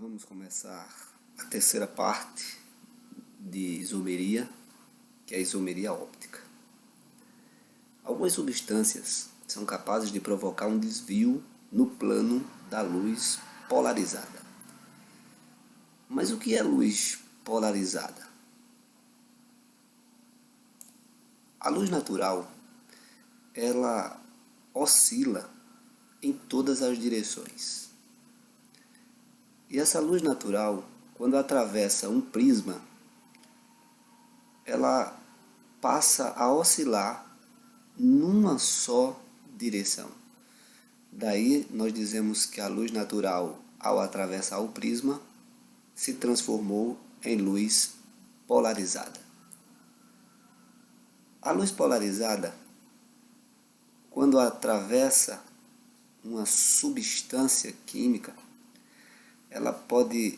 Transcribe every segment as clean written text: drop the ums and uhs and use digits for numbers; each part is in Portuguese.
Vamos começar a terceira parte de isomeria, que é a isomeria óptica. Algumas substâncias são capazes de provocar um desvio no plano da luz polarizada. Mas o que é luz polarizada? A luz natural, ela oscila em todas as direções. E essa luz natural, quando atravessa um prisma, ela passa a oscilar numa só direção. Daí nós dizemos que a luz natural, ao atravessar o prisma, se transformou em luz polarizada. A luz polarizada, quando atravessa uma substância química, ela pode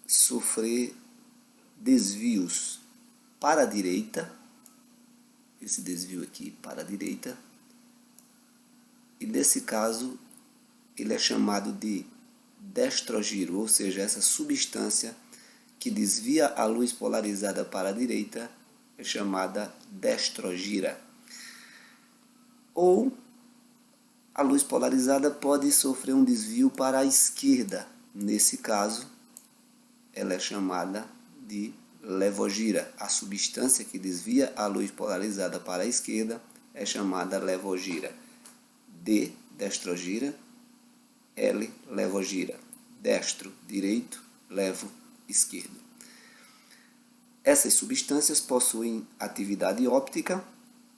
sofrer desvios para a direita, esse desvio aqui para a direita, e nesse caso ele é chamado de destrogiro, ou seja, essa substância que desvia a luz polarizada para a direita é chamada destrogira. Ou a luz polarizada pode sofrer um desvio para a esquerda, nesse caso ela é chamada de levogira. A substância que desvia a luz polarizada para a esquerda é chamada levogira. D, destrogira. L, levogira. Destro, direito. Levo, esquerdo. Essas substâncias possuem atividade óptica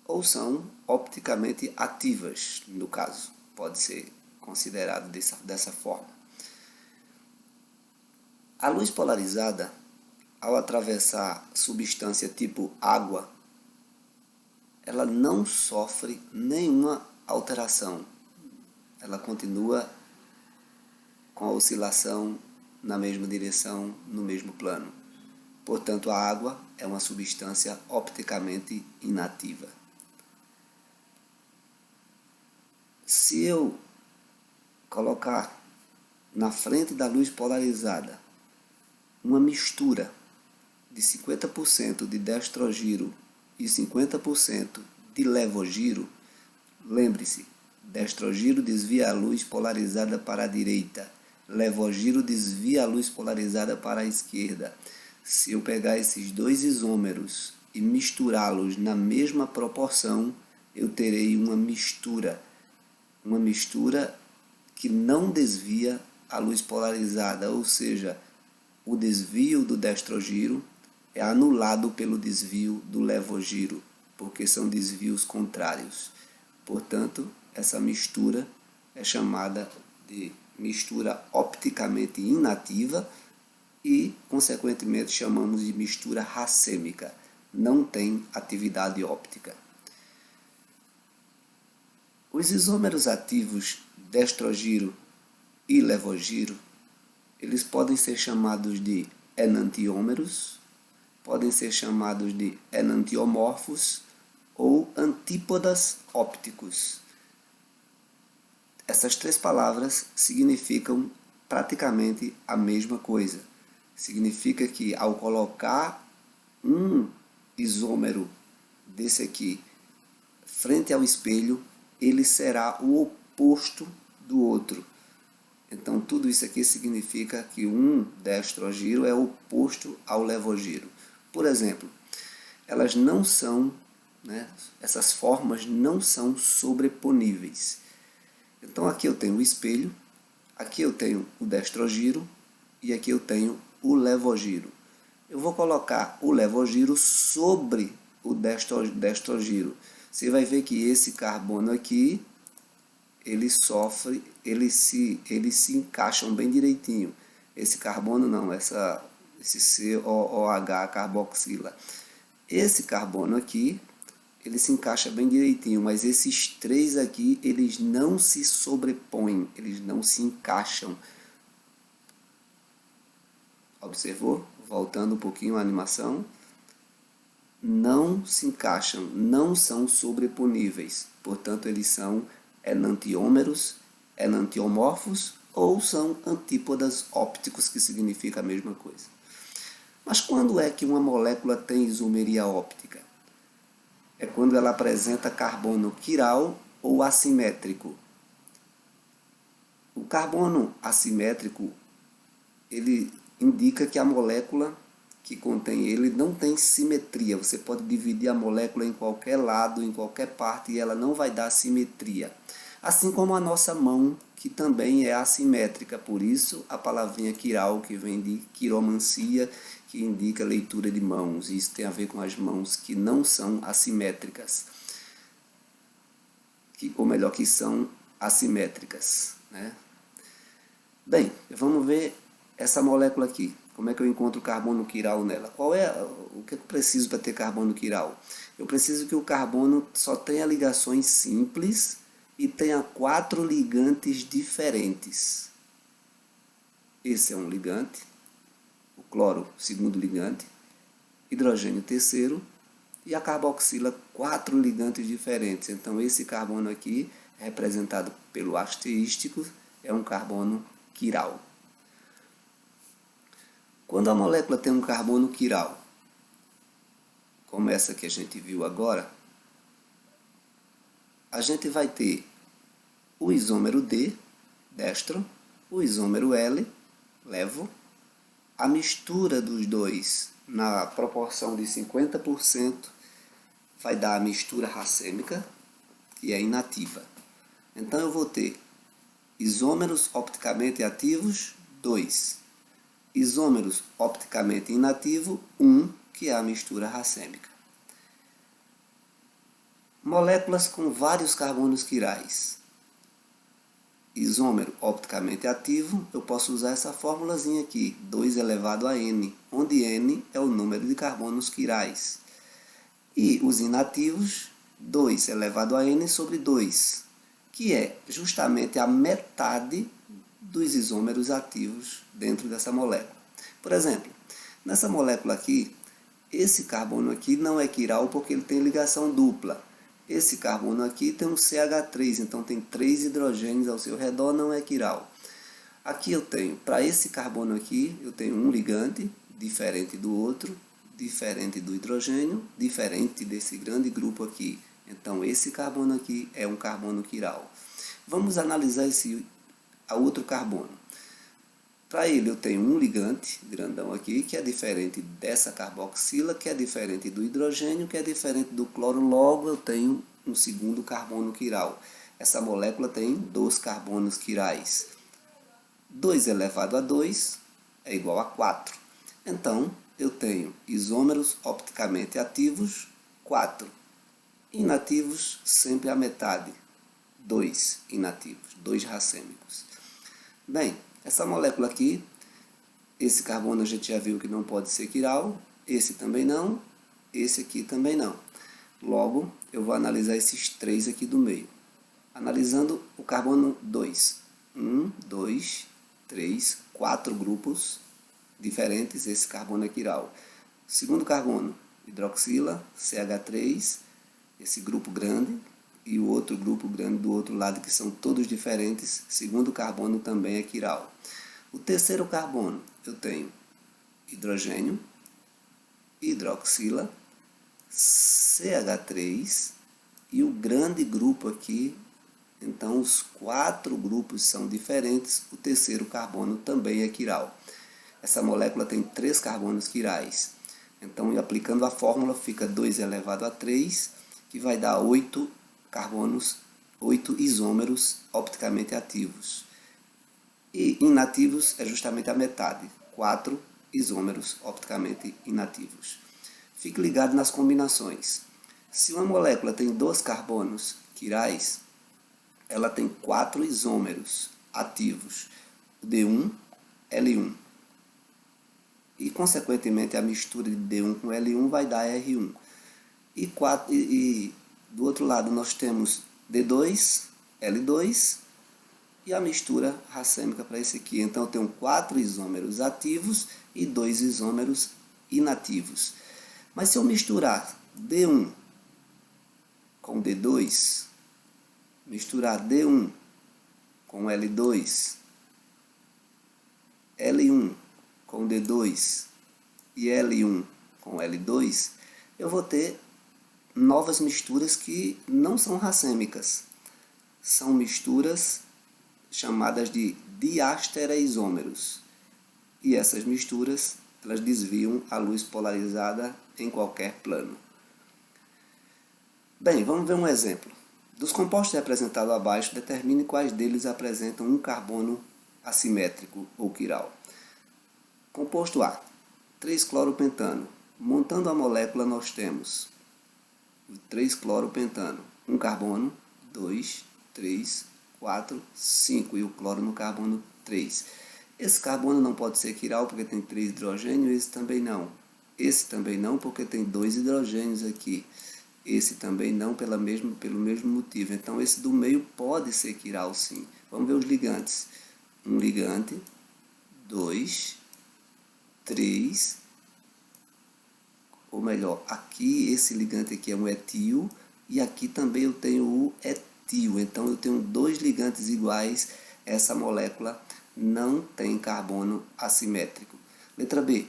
ou são opticamente ativas, no caso. Pode ser considerado dessa forma. A luz polarizada, ao atravessar substância tipo água, ela não sofre nenhuma alteração. Ela continua com a oscilação na mesma direção, no mesmo plano. Portanto, a água é uma substância opticamente inativa. Se eu colocar na frente da luz polarizada uma mistura de 50% de destrogiro e 50% de levogiro, lembre-se, destrogiro desvia a luz polarizada para a direita, levogiro desvia a luz polarizada para a esquerda. Se eu pegar esses dois isômeros e misturá-los na mesma proporção, eu terei uma mistura que não desvia a luz polarizada, ou seja, o desvio do destrogiro é anulado pelo desvio do levogiro, porque são desvios contrários. Portanto, essa mistura é chamada de mistura opticamente inativa e, consequentemente, chamamos de mistura racêmica. Não tem atividade óptica. Os isômeros ativos destrogiro e levogiro, eles podem ser chamados de enantiômeros, podem ser chamados de enantiomorfos ou antípodas ópticos. Essas três palavras significam praticamente a mesma coisa. Significa que ao colocar um isômero desse aqui frente ao espelho, ele será o oposto do outro. Então, tudo isso aqui significa que um destrogiro é oposto ao levogiro. Por exemplo, elas não são, essas formas não são sobreponíveis. Então, aqui eu tenho o espelho, aqui eu tenho o destrogiro e aqui eu tenho o levogiro. Eu vou colocar o levogiro sobre o destrogiro. Você vai ver que esse carbono aqui, eles se encaixam bem direitinho. Esse carbono não, esse COOH, carboxila. Esse carbono aqui, ele se encaixa bem direitinho, mas esses três aqui, eles não se sobrepõem, eles não se encaixam. Observou? Voltando um pouquinho a animação. Não se encaixam, não são sobreponíveis. Portanto, eles são enantiômeros, enantiomorfos ou são antípodas ópticos, que significa a mesma coisa. Mas quando é que uma molécula tem isomeria óptica? É quando ela apresenta carbono quiral ou assimétrico. O carbono assimétrico, ele indica que a molécula que contém ele não tem simetria. Você pode dividir a molécula em qualquer lado, em qualquer parte, e ela não vai dar simetria. Assim como a nossa mão, que também é assimétrica. Por isso, a palavrinha quiral, que vem de quiromancia, que indica leitura de mãos. Isso tem a ver com as mãos que não são assimétricas. Ou melhor, que são assimétricas, né? Bem, vamos ver essa molécula aqui. Como é que eu encontro carbono quiral nela? O que eu preciso para ter carbono quiral? Eu preciso que o carbono só tenha ligações simples e tenha 4 ligantes diferentes. Esse é um ligante, o cloro, segundo ligante, hidrogênio, terceiro, e a carboxila, 4 ligantes diferentes. Então, esse carbono aqui, representado pelo asteístico, é um carbono quiral. Quando a molécula tem um carbono quiral, como essa que a gente viu agora, a gente vai ter o isômero D, destro, o isômero L, levo, a mistura dos dois na proporção de 50% vai dar a mistura racêmica, que é inativa. Então eu vou ter isômeros opticamente ativos, 2. Isômeros opticamente inativo, 1, que é a mistura racêmica. Moléculas com vários carbonos quirais. Isômero opticamente ativo, eu posso usar essa formulazinha aqui, 2 elevado a N, onde N é o número de carbonos quirais. E os inativos, 2 elevado a N sobre 2, que é justamente a metade dos isômeros ativos dentro dessa molécula. Por exemplo, nessa molécula aqui, esse carbono aqui não é quiral porque ele tem ligação dupla. Esse carbono aqui tem um CH3, então tem 3 hidrogênios ao seu redor, não é quiral. Aqui eu tenho, para esse carbono aqui, eu tenho um ligante diferente do outro, diferente do hidrogênio, diferente desse grande grupo aqui. Então esse carbono aqui é um carbono quiral. Vamos analisar esse outro carbono. Para ele eu tenho um ligante grandão aqui, que é diferente dessa carboxila, que é diferente do hidrogênio, que é diferente do cloro, logo eu tenho um segundo carbono quiral. Essa molécula tem 2 carbonos quirais. 2 elevado a 2 é igual a 4. Então, eu tenho isômeros opticamente ativos, 4. Inativos, sempre a metade, 2 inativos, 2 racêmicos. Bem, essa molécula aqui, esse carbono a gente já viu que não pode ser quiral, esse também não, esse aqui também não. Logo, eu vou analisar esses 3 aqui do meio. Analisando o carbono 2. 1, 2, 3, 4 grupos diferentes, esse carbono é quiral. Segundo carbono, hidroxila, CH3, esse grupo grande, e o outro grupo grande do outro lado, que são todos diferentes, segundo carbono também é quiral. O terceiro carbono, eu tenho hidrogênio, hidroxila, CH3 e o grande grupo aqui, então os 4 grupos são diferentes, o terceiro carbono também é quiral. Essa molécula tem 3 carbonos quirais, então aplicando a fórmula fica 2 elevado a 3, que vai dar 8 carbonos, 8 isômeros opticamente ativos. E inativos é justamente a metade, 4 isômeros opticamente inativos. Fique ligado nas combinações. Se uma molécula tem 2 carbonos quirais, ela tem 4 isômeros ativos, D1, L1. E, consequentemente, a mistura de D1 com L1 vai dar R1. E do outro lado nós temos D2, L2 e a mistura racêmica para esse aqui. Então eu tenho 4 isômeros ativos e 2 isômeros inativos. Mas se eu misturar D1 com D2, misturar D1 com L2, L1 com D2 e L1 com L2, eu vou ter novas misturas que não são racêmicas. São misturas chamadas de diastereisômeros. E essas misturas, elas desviam a luz polarizada em qualquer plano. Bem, vamos ver um exemplo. Dos compostos representados abaixo, determine quais deles apresentam um carbono assimétrico ou quiral. Composto A, 3-cloropentano. Montando a molécula, nós temos o 3-cloropentano, um carbono, 2, 3, 4, 5 e o cloro no carbono 3. Esse carbono não pode ser quiral porque tem 3 hidrogênios, esse também não. Esse também não porque tem 2 hidrogênios aqui. Esse também não pelo mesmo motivo. Então esse do meio pode ser quiral sim. Vamos ver os ligantes. Um ligante, 2, 3, ou melhor, aqui esse ligante aqui é um etil e aqui também eu tenho o etil. Então eu tenho 2 ligantes iguais, essa molécula não tem carbono assimétrico. Letra B,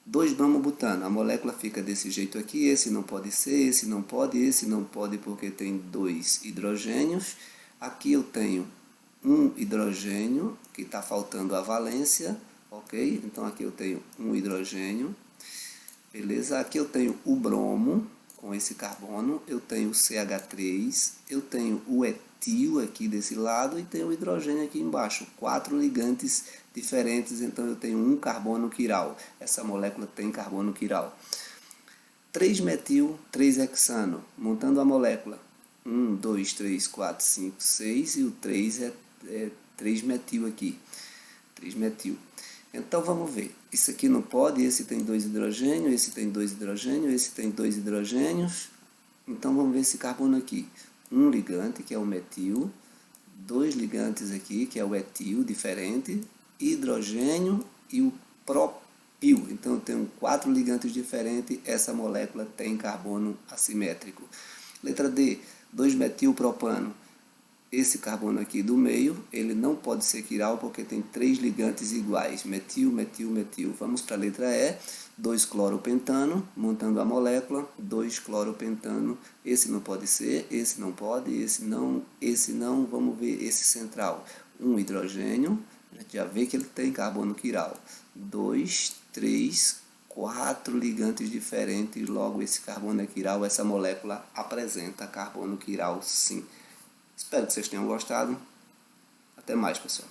2-bromobutano, a molécula fica desse jeito aqui, esse não pode ser, esse não pode porque tem 2 hidrogênios. Aqui eu tenho um hidrogênio, que está faltando a valência, ok? Então aqui eu tenho um hidrogênio, beleza? Aqui eu tenho o bromo, com esse carbono, eu tenho o CH3, eu tenho o etil aqui desse lado e tenho o hidrogênio aqui embaixo. 4 ligantes diferentes, então eu tenho um carbono quiral. Essa molécula tem carbono quiral. 3-metil, 3-hexano, montando a molécula. 1, 2, 3, 4, 5, 6 e o 3 é 3-metil aqui. 3-metil. Então vamos ver, isso aqui não pode, esse tem 2 hidrogênios, esse tem 2 hidrogênios, esse tem 2 hidrogênios. Então vamos ver esse carbono aqui. Um ligante, que é o metil, 2 ligantes aqui, que é o etil, diferente, hidrogênio e o propil. Então eu tenho 4 ligantes diferentes, essa molécula tem carbono assimétrico. Letra D, 2-metilpropano. Esse carbono aqui do meio, ele não pode ser quiral porque tem 3 ligantes iguais, metil, metil, metil. Vamos para a letra E, 2-cloropentano, montando a molécula, 2-cloropentano. Esse não pode ser, esse não pode, esse não. Vamos ver esse central. Um hidrogênio, a gente já vê que ele tem carbono quiral. 2, 3, 4 ligantes diferentes, logo esse carbono é quiral, essa molécula apresenta carbono quiral sim. Espero que vocês tenham gostado. Até mais, pessoal.